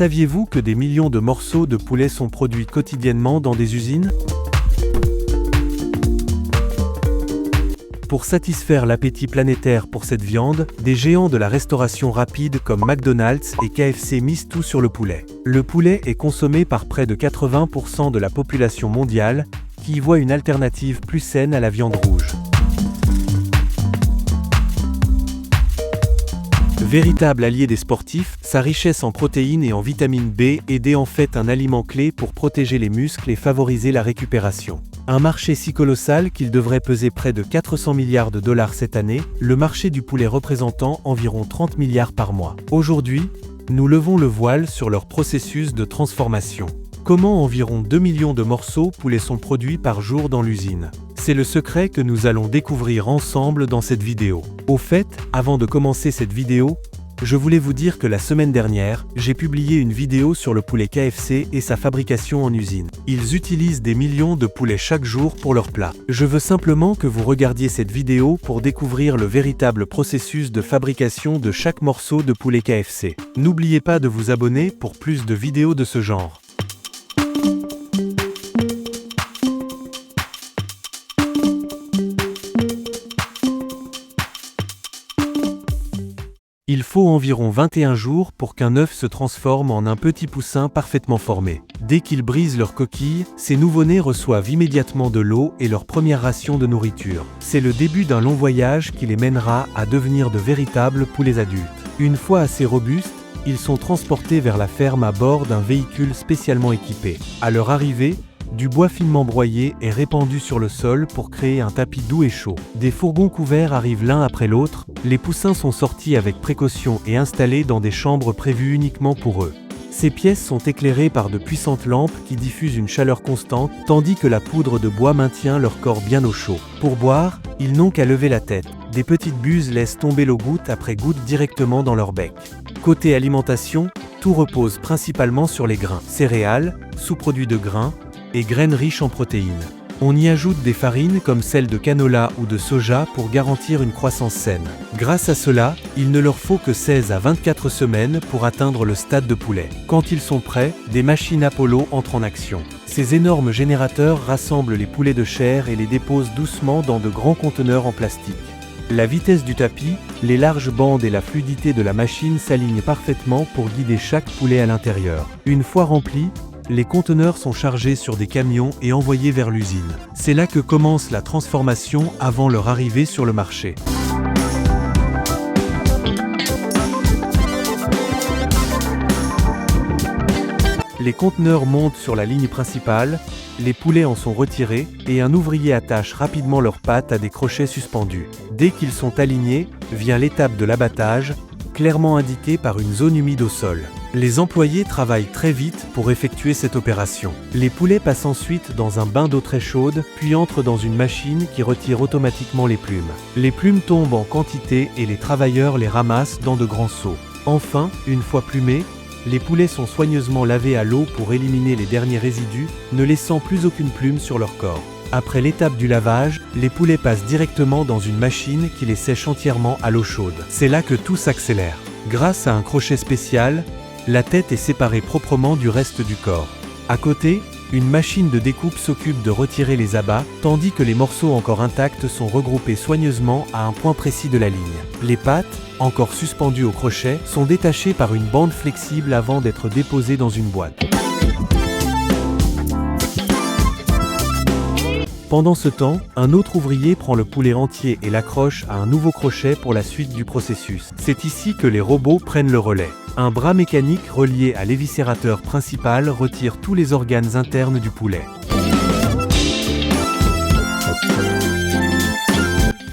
Saviez-vous que des millions de morceaux de poulet sont produits quotidiennement dans des usines ? Pour satisfaire l'appétit planétaire pour cette viande, des géants de la restauration rapide comme McDonald's et KFC misent tout sur le poulet. Le poulet est consommé par près de 80% de la population mondiale, qui y voit une alternative plus saine à la viande rouge. Véritable allié des sportifs, sa richesse en protéines et en vitamine B est en fait un aliment clé pour protéger les muscles et favoriser la récupération. Un marché si colossal qu'il devrait peser près de 400 milliards de dollars cette année, le marché du poulet représentant environ 30 milliards par mois. Aujourd'hui, nous levons le voile sur leur processus de transformation. Comment environ 2 millions de morceaux poulet sont produits par jour dans l'usine ? C'est le secret que nous allons découvrir ensemble dans cette vidéo. Au fait, avant de commencer cette vidéo, je voulais vous dire que la semaine dernière, j'ai publié une vidéo sur le poulet KFC et sa fabrication en usine. Ils utilisent des millions de poulets chaque jour pour leurs plats. Je veux simplement que vous regardiez cette vidéo pour découvrir le véritable processus de fabrication de chaque morceau de poulet KFC. N'oubliez pas de vous abonner pour plus de vidéos de ce genre. Il faut environ 21 jours pour qu'un œuf se transforme en un petit poussin parfaitement formé. Dès qu'ils brisent leur coquille, ces nouveau-nés reçoivent immédiatement de l'eau et leur première ration de nourriture. C'est le début d'un long voyage qui les mènera à devenir de véritables poulets adultes. Une fois assez robustes, ils sont transportés vers la ferme à bord d'un véhicule spécialement équipé. À leur arrivée, du bois finement broyé est répandu sur le sol pour créer un tapis doux et chaud. Des fourgons couverts arrivent l'un après l'autre, les poussins sont sortis avec précaution et installés dans des chambres prévues uniquement pour eux. Ces pièces sont éclairées par de puissantes lampes qui diffusent une chaleur constante, tandis que la poudre de bois maintient leur corps bien au chaud. Pour boire, ils n'ont qu'à lever la tête. Des petites buses laissent tomber l'eau goutte après goutte directement dans leur bec. Côté alimentation, tout repose principalement sur les grains, céréales, sous-produits de grains, et graines riches en protéines. On y ajoute des farines comme celles de canola ou de soja pour garantir une croissance saine. Grâce à cela, il ne leur faut que 16 à 24 semaines pour atteindre le stade de poulet. Quand ils sont prêts, des machines Apollo entrent en action. Ces énormes générateurs rassemblent les poulets de chair et les déposent doucement dans de grands conteneurs en plastique. La vitesse du tapis, les larges bandes et la fluidité de la machine s'alignent parfaitement pour guider chaque poulet à l'intérieur. Une fois remplis, les conteneurs sont chargés sur des camions et envoyés vers l'usine. C'est là que commence la transformation avant leur arrivée sur le marché. Les conteneurs montent sur la ligne principale, les poulets en sont retirés et un ouvrier attache rapidement leurs pattes à des crochets suspendus. Dès qu'ils sont alignés, vient l'étape de l'abattage, clairement indiquée par une zone humide au sol. Les employés travaillent très vite pour effectuer cette opération. Les poulets passent ensuite dans un bain d'eau très chaude, puis entrent dans une machine qui retire automatiquement les plumes. Les plumes tombent en quantité et les travailleurs les ramassent dans de grands seaux. Enfin, une fois plumés, les poulets sont soigneusement lavés à l'eau pour éliminer les derniers résidus, ne laissant plus aucune plume sur leur corps. Après l'étape du lavage, les poulets passent directement dans une machine qui les sèche entièrement à l'eau chaude. C'est là que tout s'accélère. Grâce à un crochet spécial, la tête est séparée proprement du reste du corps. À côté, une machine de découpe s'occupe de retirer les abats, tandis que les morceaux encore intacts sont regroupés soigneusement à un point précis de la ligne. Les pattes, encore suspendues au crochet, sont détachées par une bande flexible avant d'être déposées dans une boîte. Pendant ce temps, un autre ouvrier prend le poulet entier et l'accroche à un nouveau crochet pour la suite du processus. C'est ici que les robots prennent le relais. Un bras mécanique relié à l'éviscérateur principal retire tous les organes internes du poulet.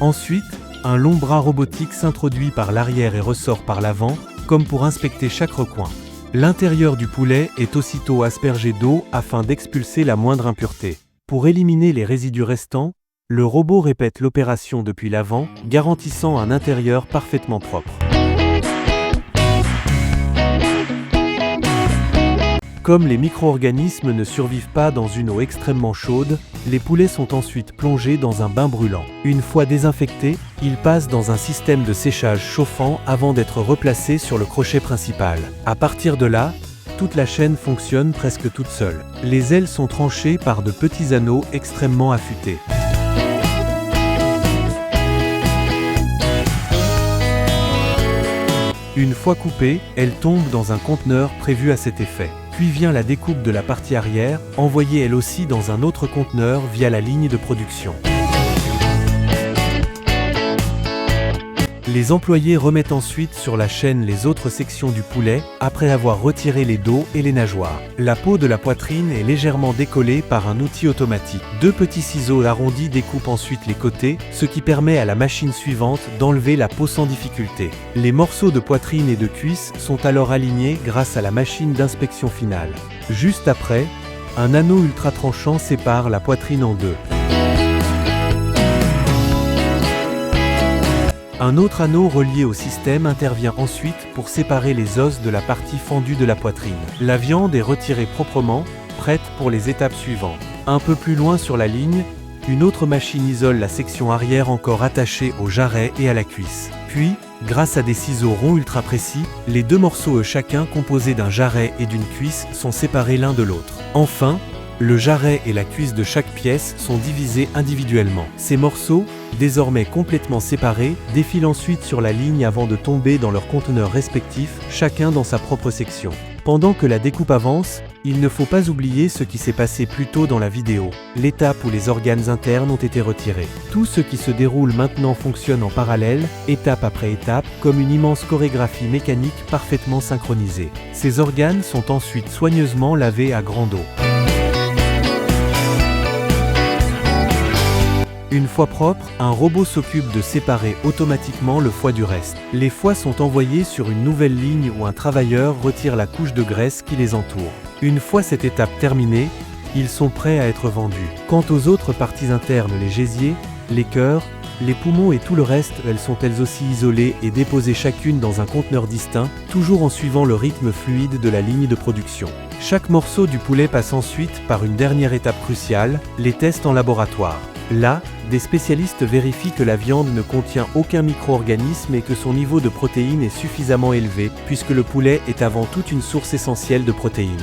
Ensuite, un long bras robotique s'introduit par l'arrière et ressort par l'avant, comme pour inspecter chaque recoin. L'intérieur du poulet est aussitôt aspergé d'eau afin d'expulser la moindre impureté. Pour éliminer les résidus restants, le robot répète l'opération depuis l'avant, garantissant un intérieur parfaitement propre. Comme les micro-organismes ne survivent pas dans une eau extrêmement chaude, les poulets sont ensuite plongés dans un bain brûlant. Une fois désinfectés, ils passent dans un système de séchage chauffant avant d'être replacés sur le crochet principal. À partir de là, toute la chaîne fonctionne presque toute seule. Les ailes sont tranchées par de petits anneaux extrêmement affûtés. Une fois coupée, elle tombe dans un conteneur prévu à cet effet. Puis vient la découpe de la partie arrière, envoyée elle aussi dans un autre conteneur via la ligne de production. Les employés remettent ensuite sur la chaîne les autres sections du poulet, après avoir retiré les dos et les nageoires. La peau de la poitrine est légèrement décollée par un outil automatique. Deux petits ciseaux arrondis découpent ensuite les côtés, ce qui permet à la machine suivante d'enlever la peau sans difficulté. Les morceaux de poitrine et de cuisse sont alors alignés grâce à la machine d'inspection finale. Juste après, un anneau ultra tranchant sépare la poitrine en deux. Un autre anneau relié au système intervient ensuite pour séparer les os de la partie fendue de la poitrine. La viande est retirée proprement, prête pour les étapes suivantes. Un peu plus loin sur la ligne, une autre machine isole la section arrière encore attachée au jarret et à la cuisse. Puis, grâce à des ciseaux ronds ultra précis, les deux morceaux chacun composés d'un jarret et d'une cuisse sont séparés l'un de l'autre. Enfin, le jarret et la cuisse de chaque pièce sont divisés individuellement. Ces morceaux, désormais complètement séparés, défilent ensuite sur la ligne avant de tomber dans leurs conteneurs respectifs, chacun dans sa propre section. Pendant que la découpe avance, il ne faut pas oublier ce qui s'est passé plus tôt dans la vidéo, l'étape où les organes internes ont été retirés. Tout ce qui se déroule maintenant fonctionne en parallèle, étape après étape, comme une immense chorégraphie mécanique parfaitement synchronisée. Ces organes sont ensuite soigneusement lavés à grande eau. Une fois propre, un robot s'occupe de séparer automatiquement le foie du reste. Les foies sont envoyés sur une nouvelle ligne où un travailleur retire la couche de graisse qui les entoure. Une fois cette étape terminée, ils sont prêts à être vendus. Quant aux autres parties internes, les gésiers, les cœurs, les poumons et tout le reste, elles sont elles aussi isolées et déposées chacune dans un conteneur distinct, toujours en suivant le rythme fluide de la ligne de production. Chaque morceau du poulet passe ensuite par une dernière étape cruciale, les tests en laboratoire. Là, des spécialistes vérifient que la viande ne contient aucun micro-organisme et que son niveau de protéines est suffisamment élevé, puisque le poulet est avant tout une source essentielle de protéines.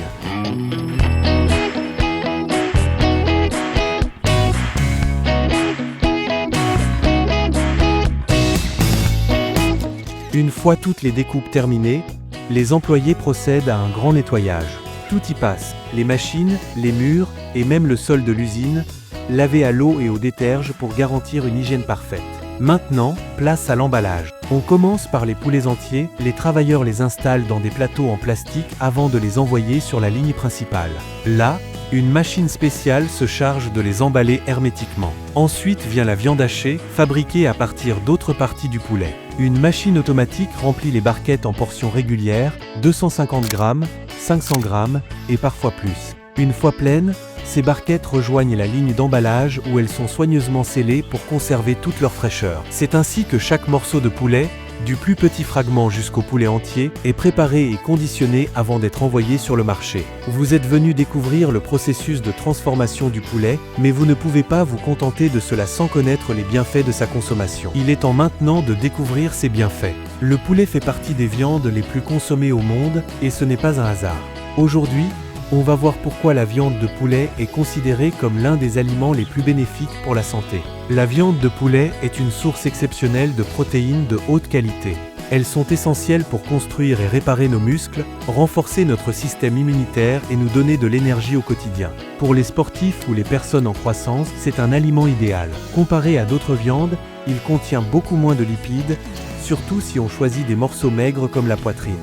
Une fois toutes les découpes terminées, les employés procèdent à un grand nettoyage. Tout y passe, les machines, les murs et même le sol de l'usine, lavés à l'eau et au déterge pour garantir une hygiène parfaite. Maintenant, place à l'emballage. On commence par les poulets entiers, les travailleurs les installent dans des plateaux en plastique avant de les envoyer sur la ligne principale. Là, une machine spéciale se charge de les emballer hermétiquement. Ensuite vient la viande hachée, fabriquée à partir d'autres parties du poulet. Une machine automatique remplit les barquettes en portions régulières, 250 grammes, 500 grammes et parfois plus. Une fois pleines, ces barquettes rejoignent la ligne d'emballage où elles sont soigneusement scellées pour conserver toute leur fraîcheur. C'est ainsi que chaque morceau de poulet, du plus petit fragment jusqu'au poulet entier, est préparé et conditionné avant d'être envoyé sur le marché. Vous êtes venu découvrir le processus de transformation du poulet, mais vous ne pouvez pas vous contenter de cela sans connaître les bienfaits de sa consommation. Il est temps maintenant de découvrir ces bienfaits. Le poulet fait partie des viandes les plus consommées au monde, et ce n'est pas un hasard. Aujourd'hui, on va voir pourquoi la viande de poulet est considérée comme l'un des aliments les plus bénéfiques pour la santé. La viande de poulet est une source exceptionnelle de protéines de haute qualité. Elles sont essentielles pour construire et réparer nos muscles, renforcer notre système immunitaire et nous donner de l'énergie au quotidien. Pour les sportifs ou les personnes en croissance, c'est un aliment idéal. Comparé à d'autres viandes, il contient beaucoup moins de lipides, surtout si on choisit des morceaux maigres comme la poitrine.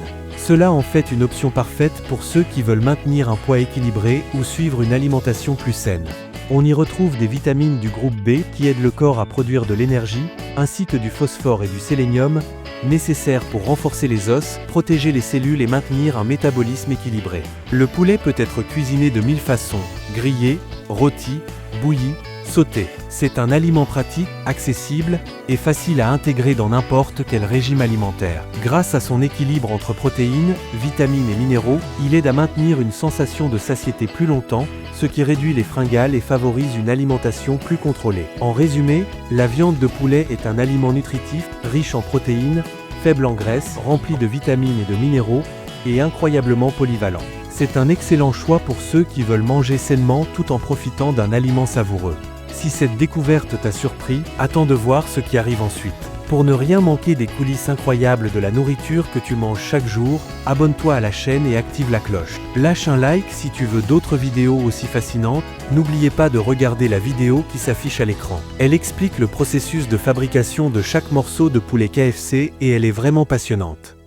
Cela en fait une option parfaite pour ceux qui veulent maintenir un poids équilibré ou suivre une alimentation plus saine. On y retrouve des vitamines du groupe B qui aident le corps à produire de l'énergie, ainsi que du phosphore et du sélénium, nécessaires pour renforcer les os, protéger les cellules et maintenir un métabolisme équilibré. Le poulet peut être cuisiné de 1000 façons, grillé, rôti, bouilli, sauté. C'est un aliment pratique, accessible et facile à intégrer dans n'importe quel régime alimentaire. Grâce à son équilibre entre protéines, vitamines et minéraux, il aide à maintenir une sensation de satiété plus longtemps, ce qui réduit les fringales et favorise une alimentation plus contrôlée. En résumé, la viande de poulet est un aliment nutritif, riche en protéines, faible en graisse, rempli de vitamines et de minéraux, et incroyablement polyvalent. C'est un excellent choix pour ceux qui veulent manger sainement tout en profitant d'un aliment savoureux. Si cette découverte t'a surpris, attends de voir ce qui arrive ensuite. Pour ne rien manquer des coulisses incroyables de la nourriture que tu manges chaque jour, abonne-toi à la chaîne et active la cloche. Lâche un like si tu veux d'autres vidéos aussi fascinantes. N'oubliez pas de regarder la vidéo qui s'affiche à l'écran. Elle explique le processus de fabrication de chaque morceau de poulet KFC et elle est vraiment passionnante.